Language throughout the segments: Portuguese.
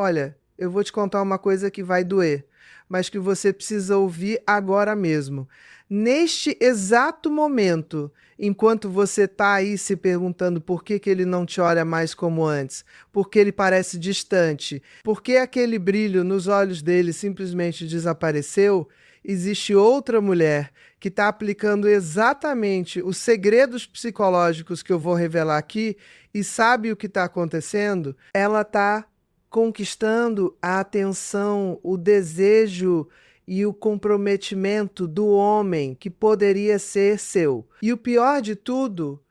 Olha, eu vou te contar uma coisa que vai doer, mas que você precisa ouvir agora mesmo. Neste exato momento, enquanto você está aí se perguntando por que ele não te olha mais como antes, por que ele parece distante, por que aquele brilho nos olhos dele simplesmente desapareceu, existe outra mulher que está aplicando exatamente os segredos psicológicos que eu vou revelar aqui e sabe o que está acontecendo. Ela está conquistando a atenção, o desejo e o comprometimento do homem que poderia ser seu. E o pior de tudo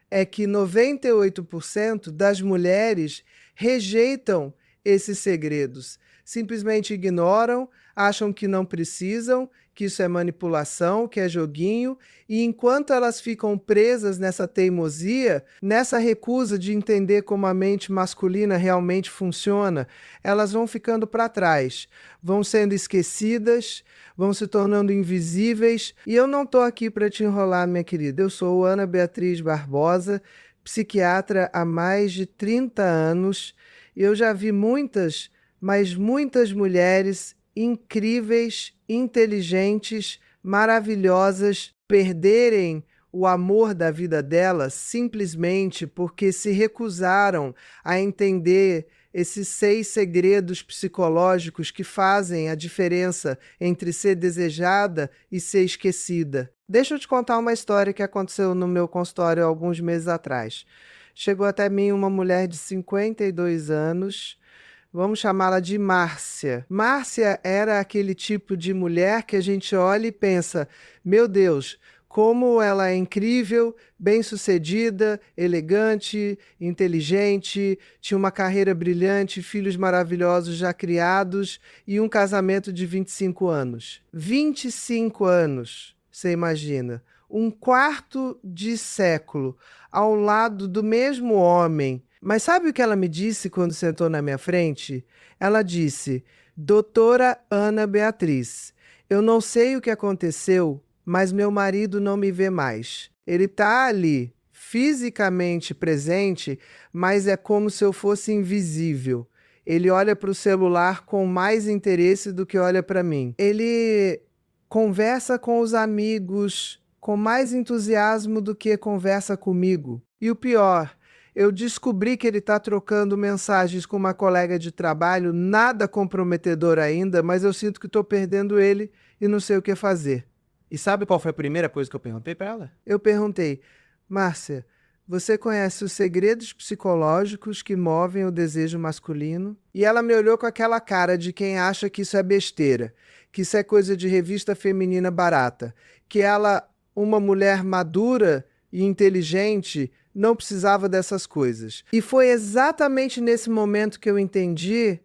é que 98% das mulheres rejeitam esses segredos, simplesmente ignoram, acham que não precisam, que isso é manipulação, que é joguinho, e enquanto elas ficam presas nessa teimosia, nessa recusa de entender como a mente masculina realmente funciona, elas vão ficando para trás, vão sendo esquecidas, vão se tornando invisíveis. E eu não estou aqui para te enrolar, minha querida. Eu sou Ana Beatriz Barbosa, psiquiatra há mais de 30 anos, e eu já vi muitas, mas muitas mulheres incríveis, inteligentes, maravilhosas perderem o amor da vida delas simplesmente porque se recusaram a entender esses 6 segredos psicológicos que fazem a diferença entre ser desejada e ser esquecida. Deixa eu te contar uma história que aconteceu no meu consultório há alguns meses atrás. Chegou até mim uma mulher de 52 anos, vamos chamá-la de Márcia. Márcia era aquele tipo de mulher que a gente olha e pensa: meu Deus, como ela é incrível, bem-sucedida, elegante, inteligente, tinha uma carreira brilhante, filhos maravilhosos já criados e um casamento de 25 anos. 25 anos, você imagina. Um quarto de século ao lado do mesmo homem. Mas sabe o que ela me disse quando sentou na minha frente? Ela disse: Doutora Ana Beatriz, eu não sei o que aconteceu, mas meu marido não me vê mais. Ele está ali, fisicamente presente, mas é como se eu fosse invisível. Ele olha para o celular com mais interesse do que olha para mim. Ele conversa com os amigos com mais entusiasmo do que conversa comigo. E o pior, eu descobri que ele está trocando mensagens com uma colega de trabalho, nada comprometedor ainda, mas eu sinto que estou perdendo ele e não sei o que fazer. E sabe qual foi a primeira coisa que eu perguntei pra ela? Eu perguntei: Márcia, você conhece os segredos psicológicos que movem o desejo masculino? E ela me olhou com aquela cara de quem acha que isso é besteira, que isso é coisa de revista feminina barata, que ela, uma mulher madura e inteligente, não precisava dessas coisas. E foi exatamente nesse momento que eu entendi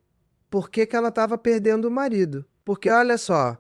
por que ela estava perdendo o marido. Porque olha só,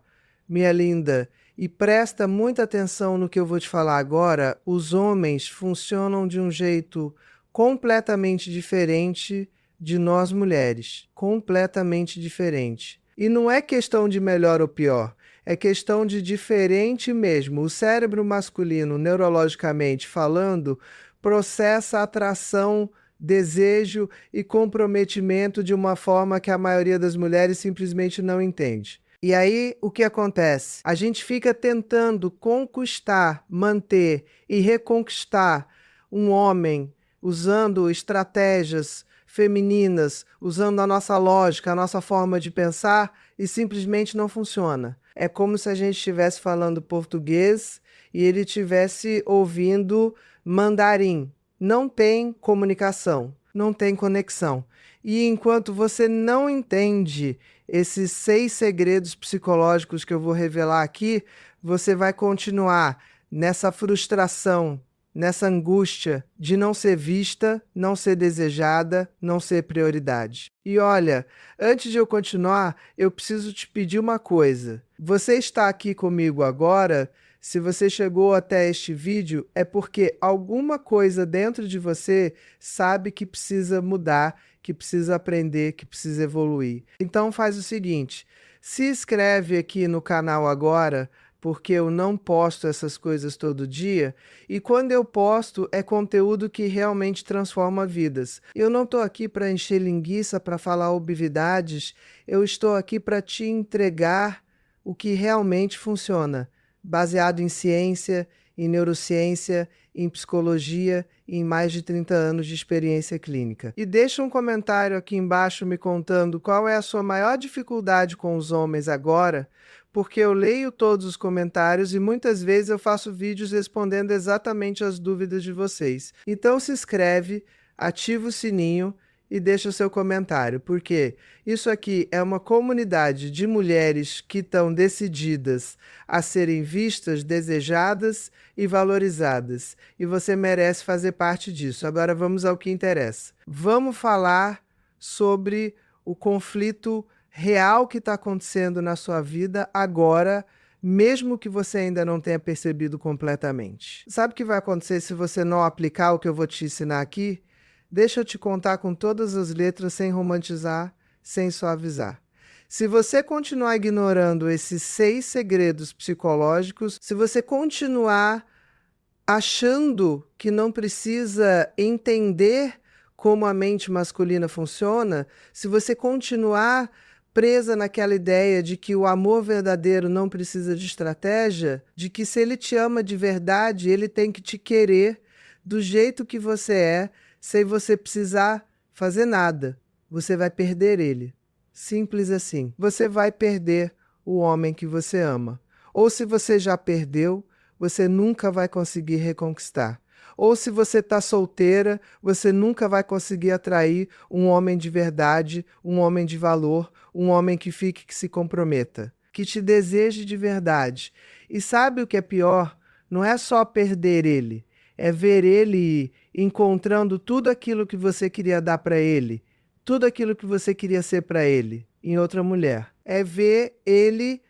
minha linda, e presta muita atenção no que eu vou te falar agora, os homens funcionam de um jeito completamente diferente de nós mulheres. Completamente diferente. E não é questão de melhor ou pior, é questão de diferente mesmo. O cérebro masculino, neurologicamente falando, processa atração, desejo e comprometimento de uma forma que a maioria das mulheres simplesmente não entende. E aí, o que acontece? A gente fica tentando conquistar, manter e reconquistar um homem usando estratégias femininas, usando a nossa lógica, a nossa forma de pensar, e simplesmente não funciona. É como se a gente estivesse falando português e ele estivesse ouvindo mandarim. Não tem comunicação, não tem conexão. E enquanto você não entende esses 6 segredos psicológicos que eu vou revelar aqui, você vai continuar nessa frustração, nessa angústia de não ser vista, não ser desejada, não ser prioridade. E olha, antes de eu continuar, eu preciso te pedir uma coisa. Você está aqui comigo agora. Se você chegou até este vídeo, é porque alguma coisa dentro de você sabe que precisa mudar, que precisa aprender, que precisa evoluir. Então faz o seguinte, se inscreve aqui no canal agora, porque eu não posto essas coisas todo dia, e quando eu posto é conteúdo que realmente transforma vidas. Eu não estou aqui para encher linguiça, para falar obviedades, eu estou aqui para te entregar o que realmente funciona, baseado em ciência, em neurociência, em psicologia e em mais de 30 anos de experiência clínica. E deixa um comentário aqui embaixo me contando qual é a sua maior dificuldade com os homens agora, porque eu leio todos os comentários e muitas vezes eu faço vídeos respondendo exatamente as dúvidas de vocês. Então se inscreve, ativa o sininho e deixa o seu comentário, porque isso aqui é uma comunidade de mulheres que estão decididas a serem vistas, desejadas e valorizadas. E você merece fazer parte disso. Agora vamos ao que interessa. Vamos falar sobre o conflito real que está acontecendo na sua vida agora, mesmo que você ainda não tenha percebido completamente. Sabe o que vai acontecer se você não aplicar o que eu vou te ensinar aqui? Deixa eu te contar com todas as letras, sem romantizar, sem suavizar. Se você continuar ignorando esses 6 segredos psicológicos, se você continuar achando que não precisa entender como a mente masculina funciona, se você continuar presa naquela ideia de que o amor verdadeiro não precisa de estratégia, de que se ele te ama de verdade, ele tem que te querer do jeito que você é, sem você precisar fazer nada, você vai perder ele. Simples assim. Você vai perder o homem que você ama. Ou se você já perdeu, você nunca vai conseguir reconquistar. Ou se você está solteira, você nunca vai conseguir atrair um homem de verdade, um homem de valor, um homem que fique, que se comprometa, que te deseje de verdade. E sabe o que é pior? Não é só perder ele, é ver ele encontrando tudo aquilo que você queria dar para ele, tudo aquilo que você queria ser para ele, em outra mulher. É ver ele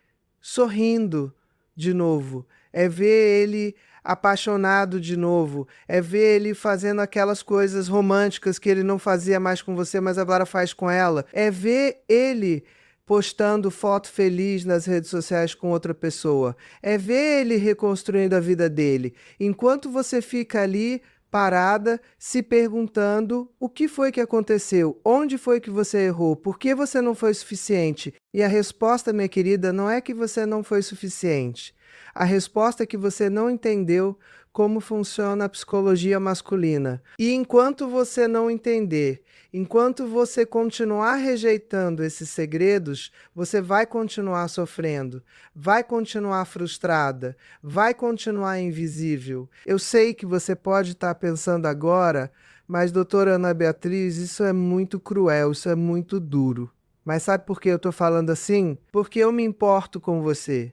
sorrindo de novo, é ver ele apaixonado de novo, é ver ele fazendo aquelas coisas românticas que ele não fazia mais com você, mas agora faz com ela. É ver ele postando foto feliz nas redes sociais com outra pessoa. É ver ele reconstruindo a vida dele. Enquanto você fica ali parada, se perguntando o que foi que aconteceu, onde foi que você errou, por que você não foi suficiente. E a resposta, minha querida, não é que você não foi suficiente. A resposta é que você não entendeu como funciona a psicologia masculina. E enquanto você não entender, enquanto você continuar rejeitando esses segredos, você vai continuar sofrendo, vai continuar frustrada, vai continuar invisível. Eu sei que você pode estar pensando agora, mas doutora Ana Beatriz, isso é muito cruel, isso é muito duro. Mas sabe por que eu estou falando assim? Porque eu me importo com você.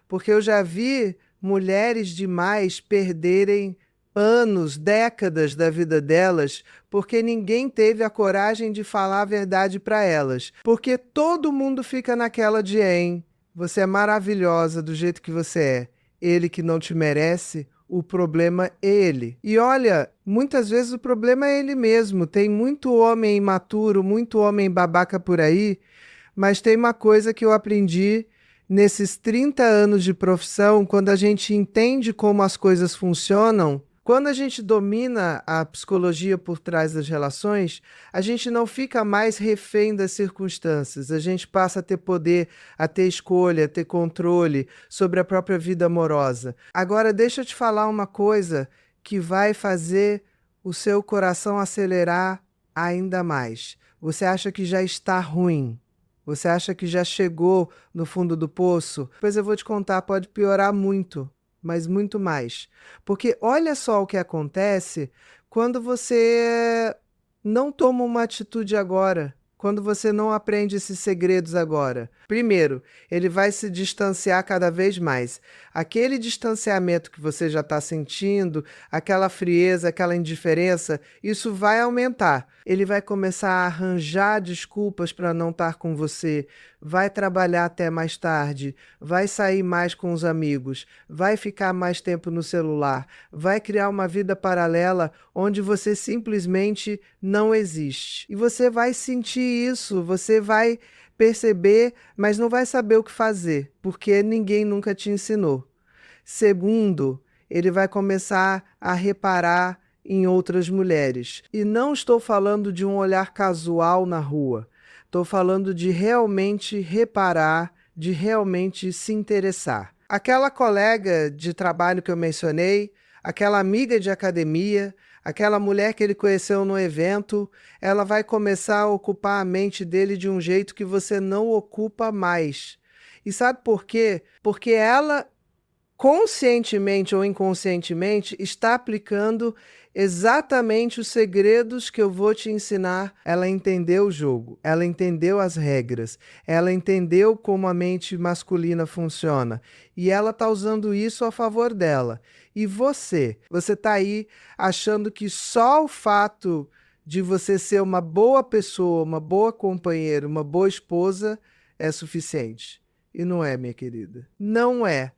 Porque eu já vi mulheres demais perderem anos, décadas da vida delas, porque ninguém teve a coragem de falar a verdade para elas. Porque todo mundo fica naquela de, hein, você é maravilhosa do jeito que você é. Ele que não te merece, o problema é ele. E olha, muitas vezes o problema é ele mesmo. Tem muito homem imaturo, muito homem babaca por aí, mas tem uma coisa que eu aprendi nesses 30 anos de profissão, quando a gente entende como as coisas funcionam, quando a gente domina a psicologia por trás das relações, a gente não fica mais refém das circunstâncias, a gente passa a ter poder, a ter escolha, a ter controle sobre a própria vida amorosa. Agora, deixa eu te falar uma coisa que vai fazer o seu coração acelerar ainda mais. Você acha que já está ruim? Você acha que já chegou no fundo do poço? Pois eu vou te contar, pode piorar muito, mas muito mais. Porque olha só o que acontece quando você não toma uma atitude agora, quando você não aprende esses segredos agora. Primeiro, ele vai se distanciar cada vez mais. Aquele distanciamento que você já está sentindo, aquela frieza, aquela indiferença, isso vai aumentar. Ele vai começar a arranjar desculpas para não estar com você, vai trabalhar até mais tarde, vai sair mais com os amigos, vai ficar mais tempo no celular, vai criar uma vida paralela onde você simplesmente não existe. E você vai sentir isso, você vai perceber, mas não vai saber o que fazer, porque ninguém nunca te ensinou. Segundo, ele vai começar a reparar em outras mulheres. E não estou falando de um olhar casual na rua. Estou falando de realmente reparar, de realmente se interessar. Aquela colega de trabalho que eu mencionei, aquela amiga de academia, aquela mulher que ele conheceu no evento, ela vai começar a ocupar a mente dele de um jeito que você não ocupa mais. E sabe por quê? Porque ela, conscientemente ou inconscientemente, está aplicando exatamente os segredos que eu vou te ensinar. Ela entendeu o jogo, ela entendeu as regras, ela entendeu como a mente masculina funciona e ela está usando isso a favor dela. E você está aí achando que só o fato de você ser uma boa pessoa, uma boa companheira, uma boa esposa é suficiente. E não é, minha querida. Não é.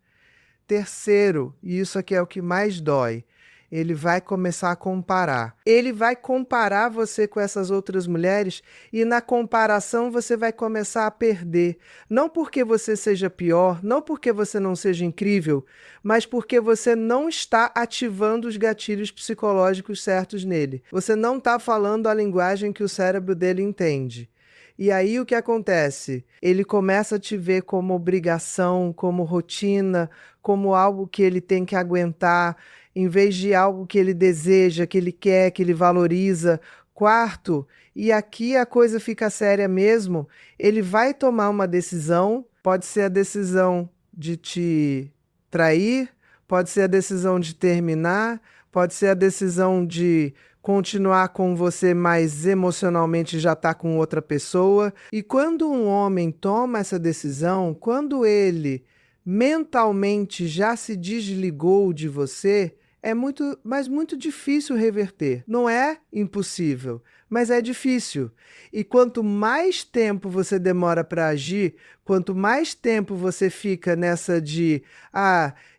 Terceiro, e isso aqui é o que mais dói, ele vai começar a comparar. Ele vai comparar você com essas outras mulheres e na comparação você vai começar a perder. Não porque você seja pior, não porque você não seja incrível, mas porque você não está ativando os gatilhos psicológicos certos nele. Você não está falando a linguagem que o cérebro dele entende. E aí o que acontece? Ele começa a te ver como obrigação, como rotina, como algo que ele tem que aguentar, em vez de algo que ele deseja, que ele quer, que ele valoriza. Quarto, e aqui a coisa fica séria mesmo, ele vai tomar uma decisão, pode ser a decisão de te trair, pode ser a decisão de terminar, pode ser a decisão de continuar com você, mas emocionalmente já está com outra pessoa. E quando um homem toma essa decisão, quando ele mentalmente já se desligou de você, é muito difícil reverter. Não é impossível, mas é difícil. E quanto mais tempo você demora para agir, quanto mais tempo você fica nessa de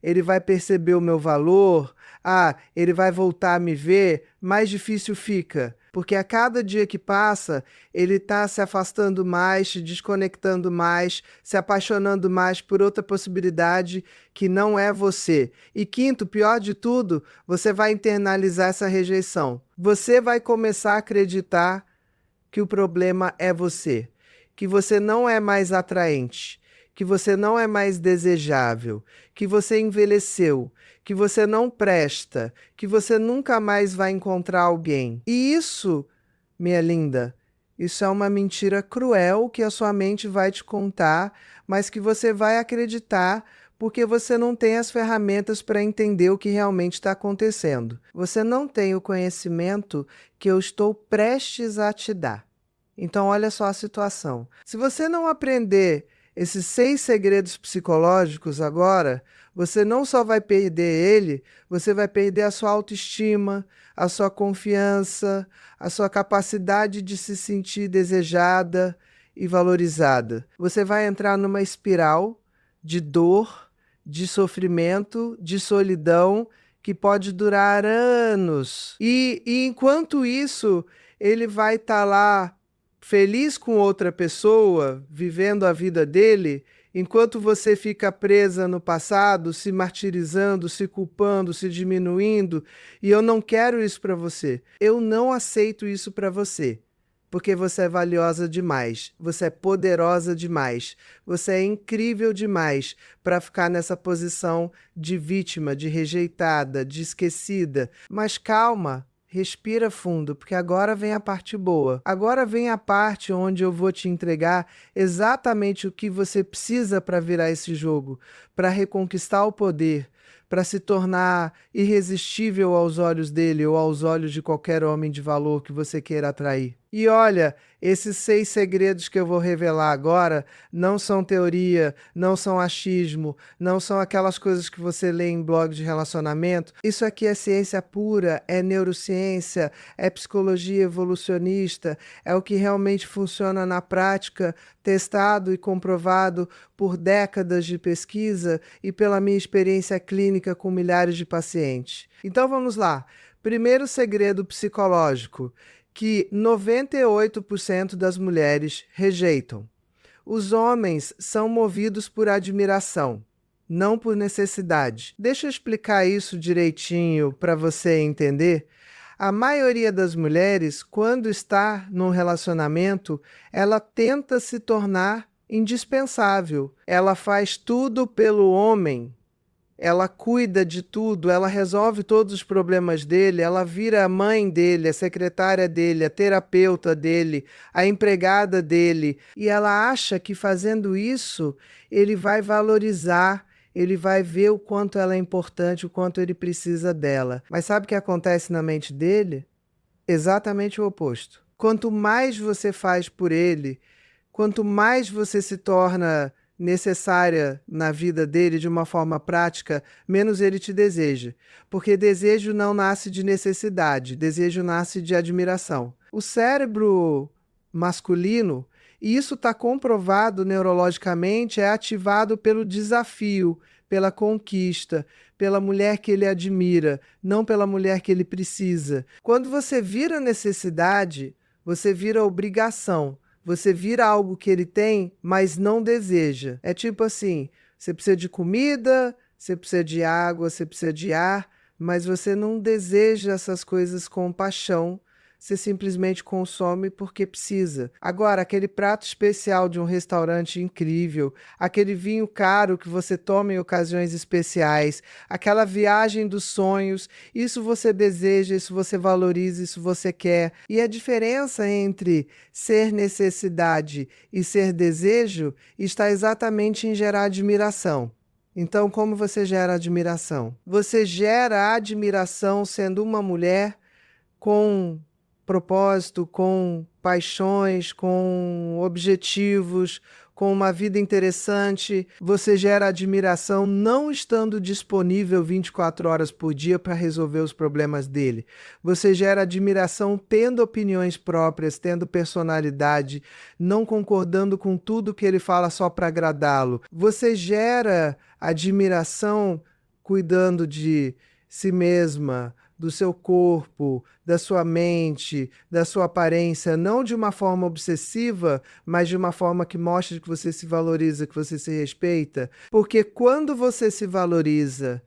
ele vai perceber o meu valor, ele vai voltar a me ver, mais difícil fica. Porque a cada dia que passa, ele está se afastando mais, se desconectando mais, se apaixonando mais por outra possibilidade que não é você. E quinto, pior de tudo, você vai internalizar essa rejeição. Você vai começar a acreditar que o problema é você, que você não é mais atraente, que você não é mais desejável, que você envelheceu, que você não presta, que você nunca mais vai encontrar alguém. E isso, minha linda, isso é uma mentira cruel que a sua mente vai te contar, mas que você vai acreditar porque você não tem as ferramentas para entender o que realmente está acontecendo. Você não tem o conhecimento que eu estou prestes a te dar. Então, olha só a situação. Se você não aprender esses 6 segredos psicológicos agora, você não só vai perder ele, você vai perder a sua autoestima, a sua confiança, a sua capacidade de se sentir desejada e valorizada. Você vai entrar numa espiral de dor, de sofrimento, de solidão, que pode durar anos. E enquanto isso, ele vai estar lá feliz com outra pessoa, vivendo a vida dele, enquanto você fica presa no passado, se martirizando, se culpando, se diminuindo, e eu não quero isso para você. Eu não aceito isso para você. Porque você é valiosa demais, você é poderosa demais, você é incrível demais para ficar nessa posição de vítima, de rejeitada, de esquecida. Mas calma, respira fundo, porque agora vem a parte boa. Agora vem a parte onde eu vou te entregar exatamente o que você precisa para virar esse jogo, para reconquistar o poder, para se tornar irresistível aos olhos dele ou aos olhos de qualquer homem de valor que você queira atrair. E olha, esses 6 segredos que eu vou revelar agora não são teoria, não são achismo, não são aquelas coisas que você lê em blog de relacionamento. Isso aqui é ciência pura, é neurociência, é psicologia evolucionista, é o que realmente funciona na prática, testado e comprovado por décadas de pesquisa e pela minha experiência clínica com milhares de pacientes. Então vamos lá. Primeiro segredo psicológico, que 98% das mulheres rejeitam. Os homens são movidos por admiração, não por necessidade. Deixa eu explicar isso direitinho para você entender. A maioria das mulheres, quando está num relacionamento, ela tenta se tornar indispensável. Ela faz tudo pelo homem. Ela cuida de tudo, ela resolve todos os problemas dele, ela vira a mãe dele, a secretária dele, a terapeuta dele, a empregada dele. E ela acha que fazendo isso, ele vai valorizar, ele vai ver o quanto ela é importante, o quanto ele precisa dela. Mas sabe o que acontece na mente dele? Exatamente o oposto. Quanto mais você faz por ele, quanto mais você se torna necessária na vida dele de uma forma prática, menos ele te deseja. Porque desejo não nasce de necessidade, desejo nasce de admiração. O cérebro masculino, e isso está comprovado neurologicamente, é ativado pelo desafio, pela conquista, pela mulher que ele admira, não pela mulher que ele precisa. Quando você vira necessidade, você vira obrigação. Você vira algo que ele tem, mas não deseja. É tipo assim, você precisa de comida, você precisa de água, você precisa de ar, mas você não deseja essas coisas com paixão. Você simplesmente consome porque precisa. Agora, aquele prato especial de um restaurante incrível, aquele vinho caro que você toma em ocasiões especiais, aquela viagem dos sonhos, isso você deseja, isso você valoriza, isso você quer. E a diferença entre ser necessidade e ser desejo está exatamente em gerar admiração. Então, como você gera admiração? Você gera admiração sendo uma mulher com propósito, com paixões, com objetivos, com uma vida interessante. Você gera admiração não estando disponível 24 horas por dia para resolver os problemas dele. Você gera admiração tendo opiniões próprias, tendo personalidade, não concordando com tudo que ele fala só para agradá-lo. Você gera admiração cuidando de si mesma, do seu corpo, da sua mente, da sua aparência, não de uma forma obsessiva, mas de uma forma que mostre que você se valoriza, que você se respeita. Porque quando você se valoriza,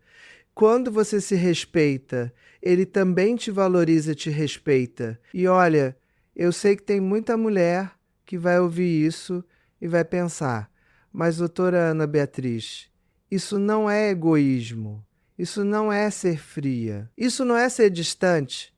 quando você se respeita, ele também te valoriza e te respeita. E olha, eu sei que tem muita mulher que vai ouvir isso e vai pensar, mas doutora Ana Beatriz, isso não é egoísmo. Isso não é ser fria. Isso não é ser distante.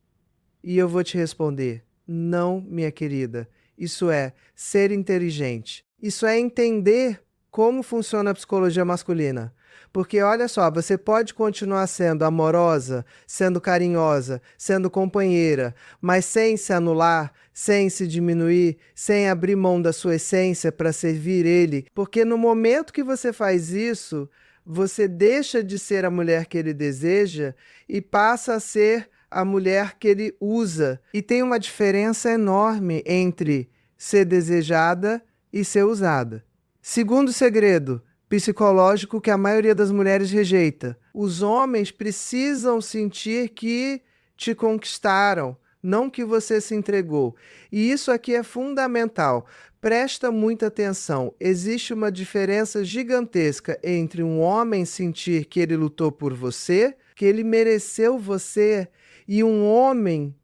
E eu vou te responder, não, minha querida. Isso é ser inteligente. Isso é entender como funciona a psicologia masculina. Porque olha só, você pode continuar sendo amorosa, sendo carinhosa, sendo companheira, mas sem se anular, sem se diminuir, sem abrir mão da sua essência para servir ele. Porque no momento que você faz isso, você deixa de ser a mulher que ele deseja e passa a ser a mulher que ele usa. E tem uma diferença enorme entre ser desejada e ser usada. Segundo segredo psicológico que a maioria das mulheres rejeita: os homens precisam sentir que te conquistaram, não que você se entregou. E isso aqui é fundamental. Presta muita atenção. Existe uma diferença gigantesca entre um homem sentir que ele lutou por você, que ele mereceu você, e um homem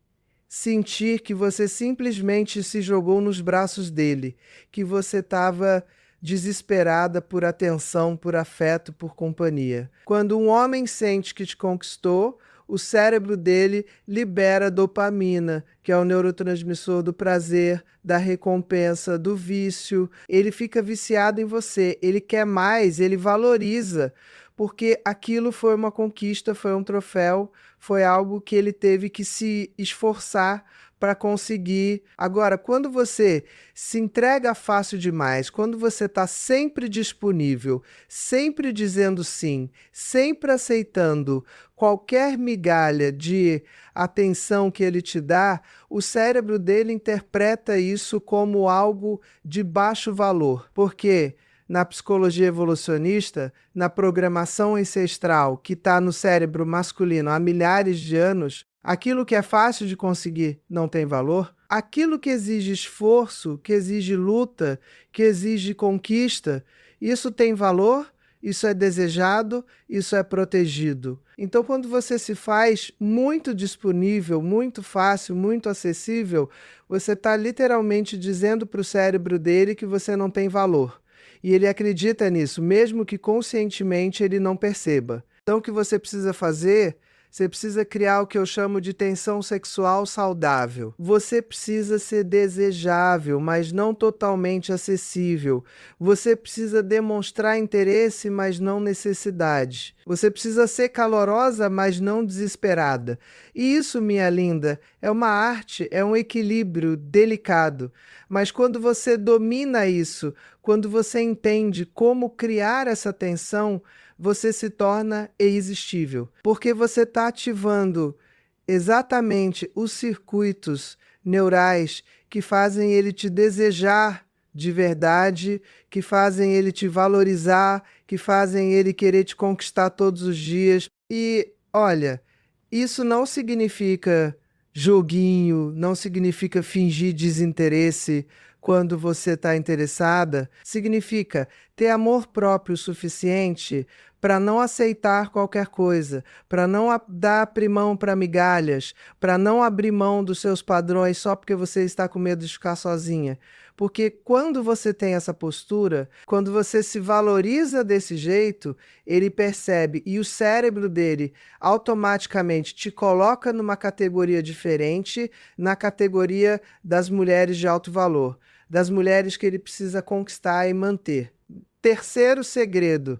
sentir que você simplesmente se jogou nos braços dele, que você estava desesperada por atenção, por afeto, por companhia. Quando um homem sente que te conquistou, o cérebro dele libera dopamina, que é o neurotransmissor do prazer, da recompensa, do vício. Ele fica viciado em você, ele quer mais, ele valoriza, porque aquilo foi uma conquista, foi um troféu, foi algo que ele teve que se esforçar para conseguir. Agora, quando você se entrega fácil demais, quando você está sempre disponível, sempre dizendo sim, sempre aceitando qualquer migalha de atenção que ele te dá, o cérebro dele interpreta isso como algo de baixo valor. Porque na psicologia evolucionista, na programação ancestral que está no cérebro masculino há milhares de anos, aquilo que é fácil de conseguir não tem valor, aquilo que exige esforço, que exige luta, que exige conquista, isso tem valor, isso é desejado, isso é protegido. Então, quando você se faz muito disponível, muito fácil, muito acessível, você está literalmente dizendo para o cérebro dele que você não tem valor. E ele acredita nisso, mesmo que conscientemente ele não perceba. Então, o que você precisa fazer? Você precisa criar o que eu chamo de tensão sexual saudável. Você precisa ser desejável, mas não totalmente acessível. Você precisa demonstrar interesse, mas não necessidade. Você precisa ser calorosa, mas não desesperada. E isso, minha linda, é uma arte, é um equilíbrio delicado. Mas quando você domina isso, quando você entende como criar essa tensão, você se torna irresistível, porque você está ativando exatamente os circuitos neurais que fazem ele te desejar de verdade, que fazem ele te valorizar, que fazem ele querer te conquistar todos os dias. E, olha, isso não significa joguinho, não significa fingir desinteresse quando você está interessada, significa ter amor próprio suficiente para não aceitar qualquer coisa, para não dar abrir mão para migalhas, para não abrir mão dos seus padrões só porque você está com medo de ficar sozinha. Porque quando você tem essa postura, quando você se valoriza desse jeito, ele percebe e o cérebro dele automaticamente te coloca numa categoria diferente, na categoria das mulheres de alto valor, das mulheres que ele precisa conquistar e manter. Terceiro segredo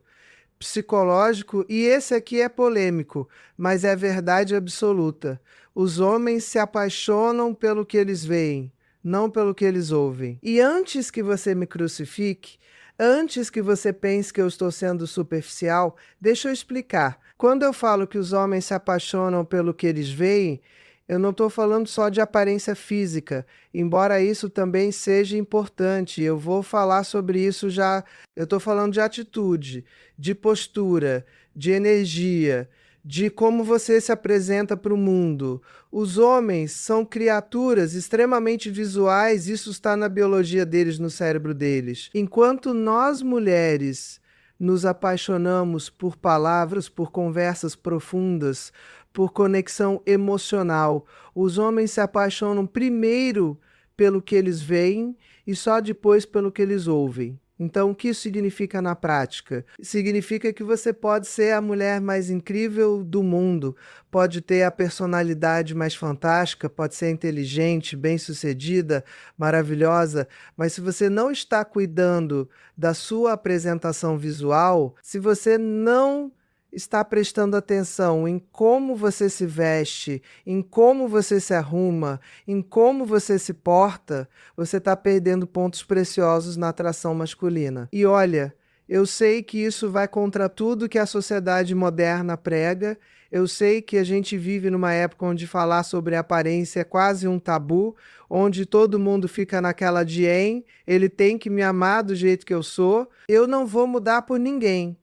psicológico, e esse aqui é polêmico, mas é verdade absoluta. Os homens se apaixonam pelo que eles veem, não pelo que eles ouvem. E antes que você me crucifique, antes que você pense que eu estou sendo superficial, deixa eu explicar. Quando eu falo que os homens se apaixonam pelo que eles veem, eu não estou falando só de aparência física, embora isso também seja importante. Eu vou falar sobre isso já. Eu estou falando de atitude, de postura, de energia, de como você se apresenta para o mundo. Os homens são criaturas extremamente visuais, isso está na biologia deles, no cérebro deles. Enquanto nós, mulheres, nos apaixonamos por palavras, por conversas profundas, por conexão emocional. Os homens se apaixonam primeiro pelo que eles veem e só depois pelo que eles ouvem. Então, o que isso significa na prática? Significa que você pode ser a mulher mais incrível do mundo, pode ter a personalidade mais fantástica, pode ser inteligente, bem-sucedida, maravilhosa, mas se você não está cuidando da sua apresentação visual, se você não está prestando atenção em como você se veste, em como você se arruma, em como você se porta, você está perdendo pontos preciosos na atração masculina. E olha, eu sei que isso vai contra tudo que a sociedade moderna prega, eu sei que a gente vive numa época onde falar sobre aparência é quase um tabu, onde todo mundo fica naquela de ele tem que me amar do jeito que eu sou, eu não vou mudar por ninguém.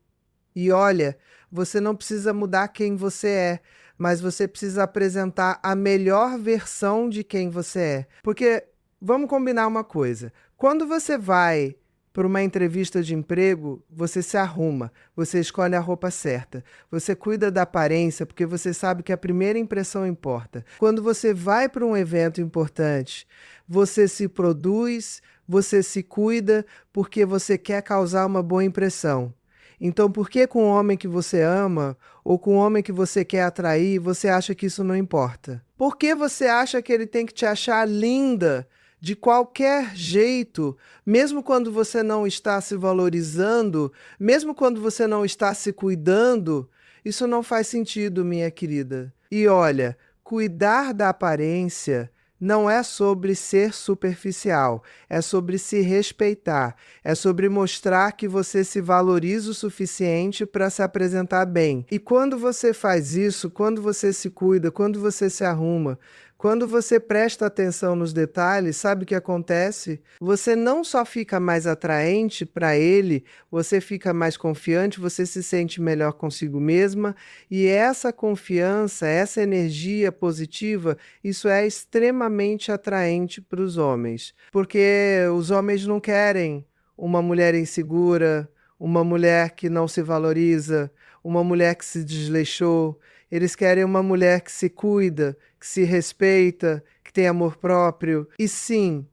E olha, você não precisa mudar quem você é, mas você precisa apresentar a melhor versão de quem você é. Porque, vamos combinar uma coisa, quando você vai para uma entrevista de emprego, você se arruma, você escolhe a roupa certa, você cuida da aparência porque você sabe que a primeira impressão importa. Quando você vai para um evento importante, você se produz, você se cuida porque você quer causar uma boa impressão. Então, por que com o homem que você ama ou com o homem que você quer atrair, você acha que isso não importa? Por que você acha que ele tem que te achar linda de qualquer jeito, mesmo quando você não está se valorizando, mesmo quando você não está se cuidando? Isso não faz sentido, minha querida. E olha, cuidar da aparência não é sobre ser superficial, é sobre se respeitar, é sobre mostrar que você se valoriza o suficiente para se apresentar bem. E quando você faz isso, quando você se cuida, quando você se arruma, Quando você presta atenção nos detalhes, sabe o que acontece? Você não só fica mais atraente para ele, você fica mais confiante, você se sente melhor consigo mesma, e essa confiança, essa energia positiva, isso é extremamente atraente para os homens, porque os homens não querem uma mulher insegura, uma mulher que não se valoriza, uma mulher que se desleixou. Eles querem uma mulher que se cuida, que se respeita, que tem amor próprio. E sim,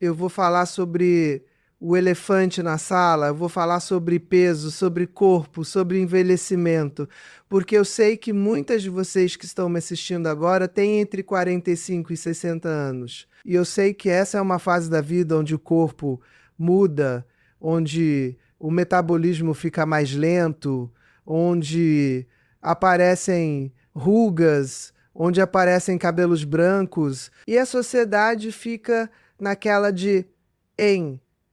eu vou falar sobre o elefante na sala, eu vou falar sobre peso, sobre corpo, sobre envelhecimento, porque eu sei que muitas de vocês que estão me assistindo agora têm entre 45 e 60 anos. E eu sei que essa é uma fase da vida onde o corpo muda, onde o metabolismo fica mais lento, onde aparecem rugas, onde aparecem cabelos brancos, e a sociedade fica naquela de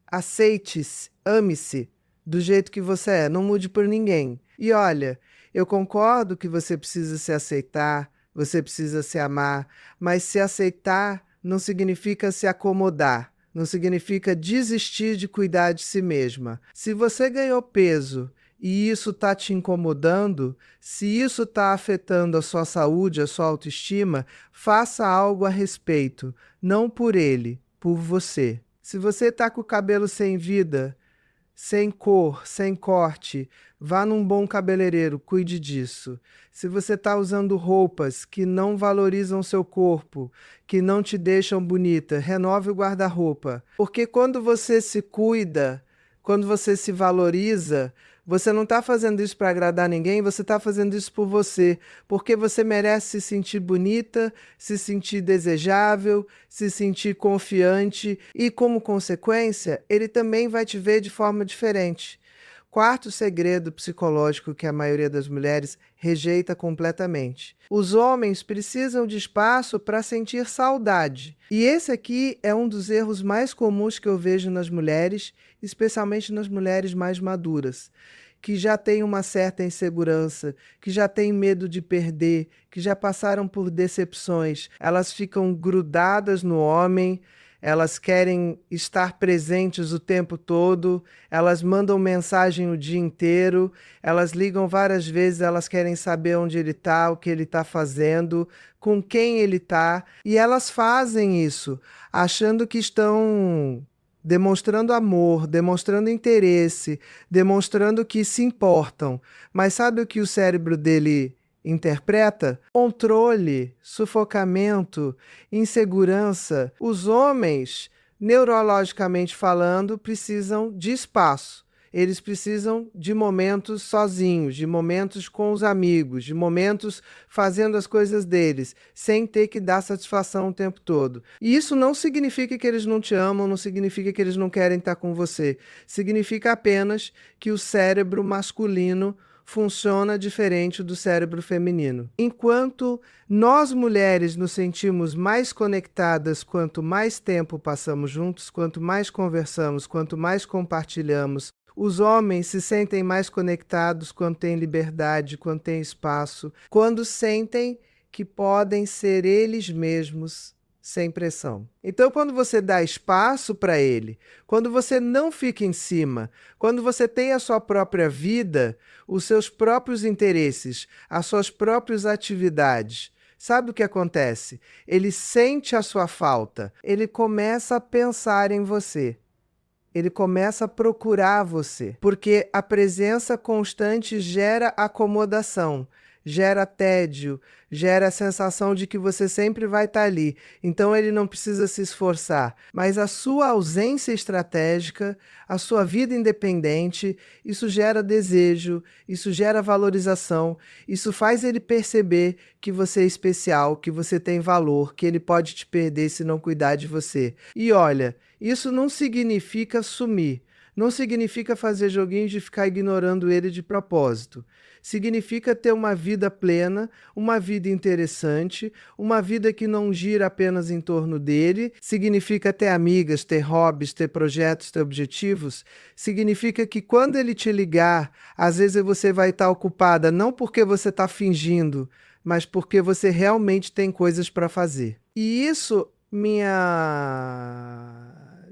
aceite-se, ame-se do jeito que você é, não mude por ninguém. E olha, eu concordo que você precisa se aceitar, você precisa se amar, mas se aceitar não significa se acomodar. Não significa desistir de cuidar de si mesma. Se você ganhou peso e isso está te incomodando, se isso está afetando a sua saúde, a sua autoestima, faça algo a respeito. Não por ele, por você. Se você está com o cabelo sem vida, sem cor, sem corte, vá num bom cabeleireiro, cuide disso. Se você está usando roupas que não valorizam seu corpo, que não te deixam bonita, renove o guarda-roupa. Porque quando você se cuida, quando você se valoriza, você não está fazendo isso para agradar ninguém, você está fazendo isso por você, porque você merece se sentir bonita, se sentir desejável, se sentir confiante e, como consequência, ele também vai te ver de forma diferente. Quarto segredo psicológico que a maioria das mulheres rejeita completamente. Os homens precisam de espaço para sentir saudade. E esse aqui é um dos erros mais comuns que eu vejo nas mulheres, especialmente nas mulheres mais maduras, que já têm uma certa insegurança, que já têm medo de perder, que já passaram por decepções. Elas ficam grudadas no homem, elas querem estar presentes o tempo todo, elas mandam mensagem o dia inteiro, elas ligam várias vezes, elas querem saber onde ele está, o que ele está fazendo, com quem ele está, e elas fazem isso achando que estão demonstrando amor, demonstrando interesse, demonstrando que se importam. Mas sabe o que o cérebro dele interpreta? Controle, sufocamento, insegurança. Os homens, neurologicamente falando, precisam de espaço. Eles precisam de momentos sozinhos, de momentos com os amigos, de momentos fazendo as coisas deles, sem ter que dar satisfação o tempo todo. E isso não significa que eles não te amam, não significa que eles não querem estar com você. Significa apenas que o cérebro masculino funciona diferente do cérebro feminino. Enquanto nós mulheres nos sentimos mais conectadas quanto mais tempo passamos juntos, quanto mais conversamos, quanto mais compartilhamos, os homens se sentem mais conectados quando têm liberdade, quando têm espaço, quando sentem que podem ser eles mesmos sem pressão. Então, quando você dá espaço para ele, quando você não fica em cima, quando você tem a sua própria vida, os seus próprios interesses, as suas próprias atividades, sabe o que acontece? Ele sente a sua falta, ele começa a pensar em você. Ele começa a procurar você, porque a presença constante gera acomodação, gera tédio, gera a sensação de que você sempre vai estar ali. Então ele não precisa se esforçar. Mas a sua ausência estratégica, a sua vida independente, isso gera desejo, isso gera valorização, isso faz ele perceber que você é especial, que você tem valor, que ele pode te perder se não cuidar de você. E olha, isso não significa sumir, não significa fazer joguinhos de ficar ignorando ele de propósito. Significa ter uma vida plena, uma vida interessante, uma vida que não gira apenas em torno dele. Significa ter amigas, ter hobbies, ter projetos, ter objetivos. Significa que quando ele te ligar, às vezes você vai estar ocupada não porque você está fingindo, mas porque você realmente tem coisas para fazer. E isso, minha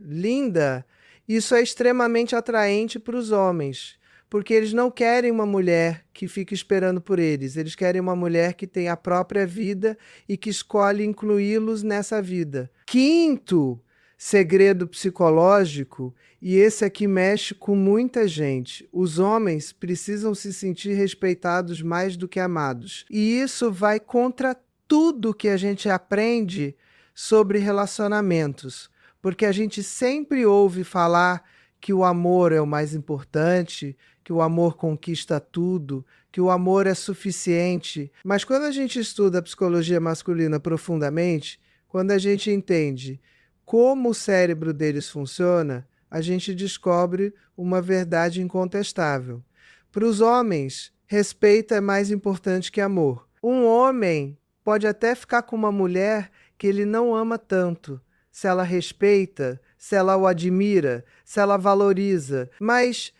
linda, isso é extremamente atraente para os homens, porque eles não querem uma mulher que fique esperando por eles querem uma mulher que tem a própria vida e que escolhe incluí-los nessa vida. Quinto segredo psicológico, e esse aqui mexe com muita gente: os homens precisam se sentir respeitados mais do que amados. E isso vai contra tudo que a gente aprende sobre relacionamentos, porque a gente sempre ouve falar que o amor é o mais importante, que o amor conquista tudo, que o amor é suficiente. Mas quando a gente estuda a psicologia masculina profundamente, quando a gente entende como o cérebro deles funciona, a gente descobre uma verdade incontestável. Para os homens, respeito é mais importante que amor. Um homem pode até ficar com uma mulher que ele não ama tanto, se ela respeita, se ela o admira, se ela valoriza. Mas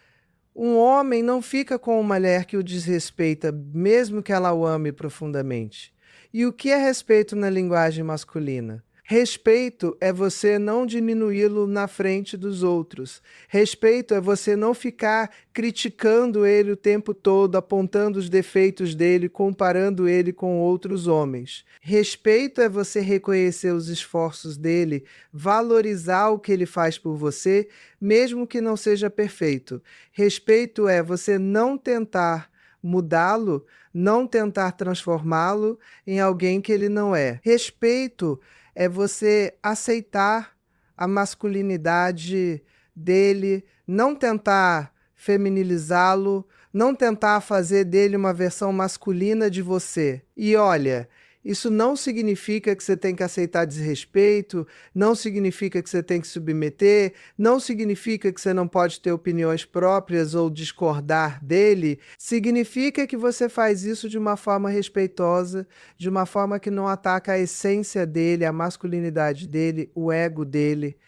um homem não fica com uma mulher que o desrespeita, mesmo que ela o ame profundamente. E o que é respeito na linguagem masculina? Respeito é você não diminuí-lo na frente dos outros. Respeito é você não ficar criticando ele o tempo todo, apontando os defeitos dele, comparando ele com outros homens. Respeito é você reconhecer os esforços dele, valorizar o que ele faz por você, mesmo que não seja perfeito. Respeito é você não tentar mudá-lo, não tentar transformá-lo em alguém que ele não é. Respeito é você aceitar a masculinidade dele, não tentar feminilizá-lo, não tentar fazer dele uma versão masculina de você. E olha, isso não significa que você tem que aceitar desrespeito, não significa que você tem que submeter, não significa que você não pode ter opiniões próprias ou discordar dele. Significa que você faz isso de uma forma respeitosa, de uma forma que não ataca a essência dele, a masculinidade dele, o ego dele.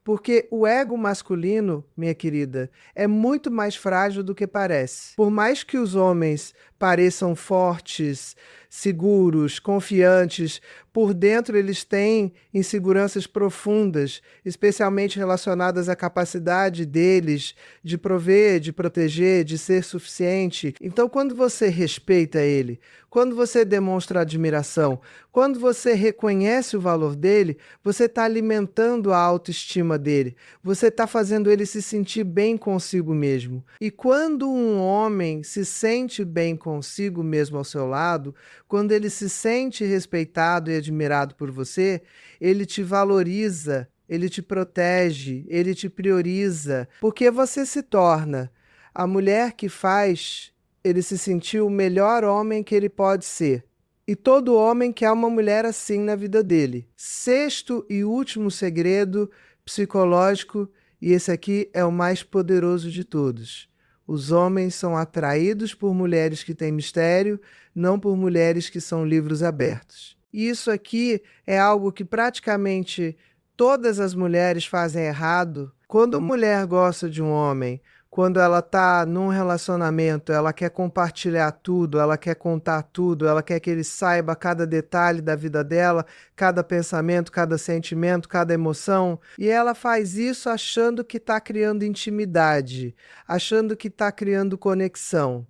Porque o ego masculino, minha querida, é muito mais frágil do que parece. Por mais que os homens pareçam fortes, seguros, confiantes, por dentro eles têm inseguranças profundas, especialmente relacionadas à capacidade deles de prover, de proteger, de ser suficiente. Então, quando você respeita ele, quando você demonstra admiração, quando você reconhece o valor dele, você está alimentando a autoestima dele, você está fazendo ele se sentir bem consigo mesmo. E quando um homem se sente bem consigo mesmo ao seu lado, quando ele se sente respeitado e admirado por você, ele te valoriza, ele te protege, ele te prioriza, porque você se torna a mulher que faz ele se sentir o melhor homem que ele pode ser. E todo homem quer uma mulher assim na vida dele. Sexto e último segredo psicológico, e esse aqui é o mais poderoso de todos: os homens são atraídos por mulheres que têm mistério, não por mulheres que são livros abertos. E isso aqui é algo que praticamente todas as mulheres fazem errado. Quando uma mulher gosta de um homem, quando ela está num relacionamento, ela quer compartilhar tudo, ela quer contar tudo, ela quer que ele saiba cada detalhe da vida dela, cada pensamento, cada sentimento, cada emoção. E ela faz isso achando que está criando intimidade, achando que está criando conexão.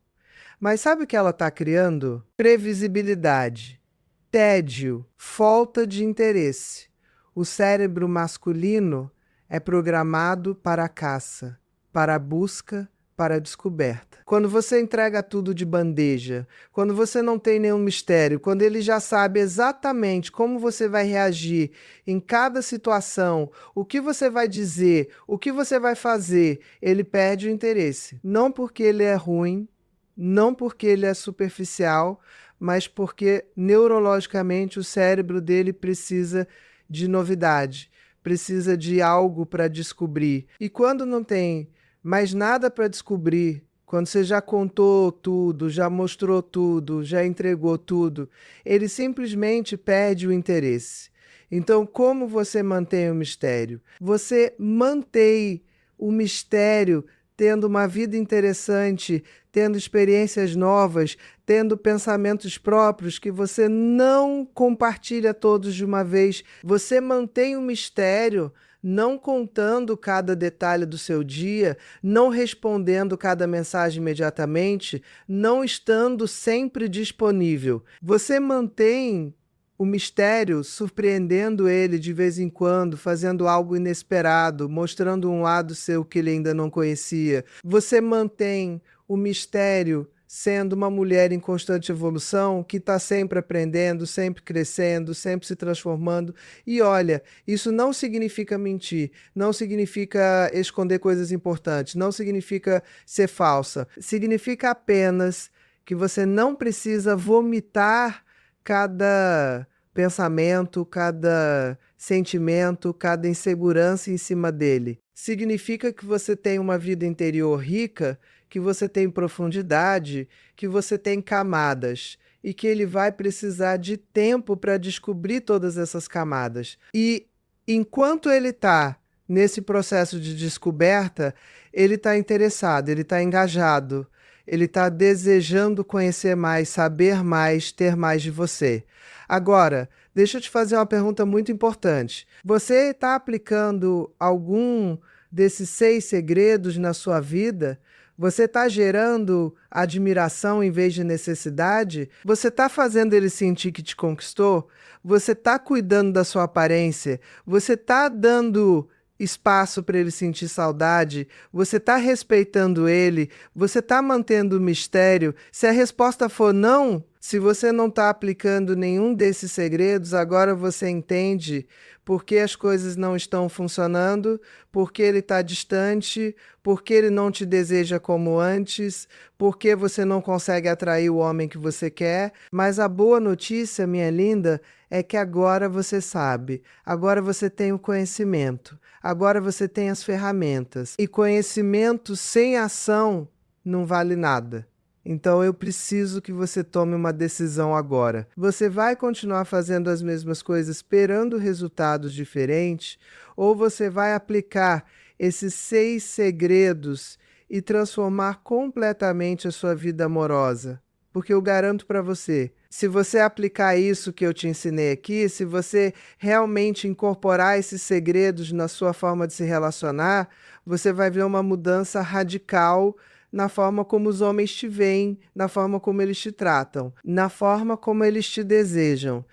Mas sabe o que ela está criando? Previsibilidade, tédio, falta de interesse. O cérebro masculino é programado para a caça, para a busca, para a descoberta. Quando você entrega tudo de bandeja, quando você não tem nenhum mistério, quando ele já sabe exatamente como você vai reagir em cada situação, o que você vai dizer, o que você vai fazer, ele perde o interesse. Não porque ele é ruim, não porque ele é superficial, mas porque neurologicamente o cérebro dele precisa de novidade, precisa de algo para descobrir. E quando não tem mais nada para descobrir, quando você já contou tudo, já mostrou tudo, já entregou tudo, ele simplesmente perde o interesse. Então, como você mantém o mistério? Você mantém o mistério tendo uma vida interessante, tendo experiências novas, tendo pensamentos próprios que você não compartilha todos de uma vez. Você mantém o mistério, não contando cada detalhe do seu dia, não respondendo cada mensagem imediatamente, não estando sempre disponível. Você mantém o mistério, surpreendendo ele de vez em quando, fazendo algo inesperado, mostrando um lado seu que ele ainda não conhecia. Você mantém o mistério sendo uma mulher em constante evolução, que está sempre aprendendo, sempre crescendo, sempre se transformando. E olha, isso não significa mentir, não significa esconder coisas importantes, não significa ser falsa. Significa apenas que você não precisa vomitar cada pensamento, cada sentimento, cada insegurança em cima dele. Significa que você tem uma vida interior rica, que você tem profundidade, que você tem camadas e que ele vai precisar de tempo para descobrir todas essas camadas. E enquanto ele está nesse processo de descoberta, ele está interessado, ele está engajado, ele está desejando conhecer mais, saber mais, ter mais de você. Agora, deixa eu te fazer uma pergunta muito importante. Você está aplicando algum desses 6 segredos na sua vida? Você está gerando admiração em vez de necessidade? Você está fazendo ele sentir que te conquistou? Você está cuidando da sua aparência? Você está dando espaço para ele sentir saudade? Você está respeitando ele? Você está mantendo o mistério? Se a resposta for não, se você não está aplicando nenhum desses segredos, agora você entende por que as coisas não estão funcionando, por que ele está distante, por que ele não te deseja como antes, por que você não consegue atrair o homem que você quer. Mas a boa notícia, minha linda, é que agora você sabe, agora você tem o conhecimento, agora você tem as ferramentas. E conhecimento sem ação não vale nada. Então eu preciso que você tome uma decisão agora. Você vai continuar fazendo as mesmas coisas esperando resultados diferentes, ou você vai aplicar esses 6 segredos e transformar completamente a sua vida amorosa? Porque eu garanto para você, se você aplicar isso que eu te ensinei aqui, se você realmente incorporar esses segredos na sua forma de se relacionar, você vai ver uma mudança radical na forma como os homens te veem, na forma como eles te tratam, na forma como eles te desejam.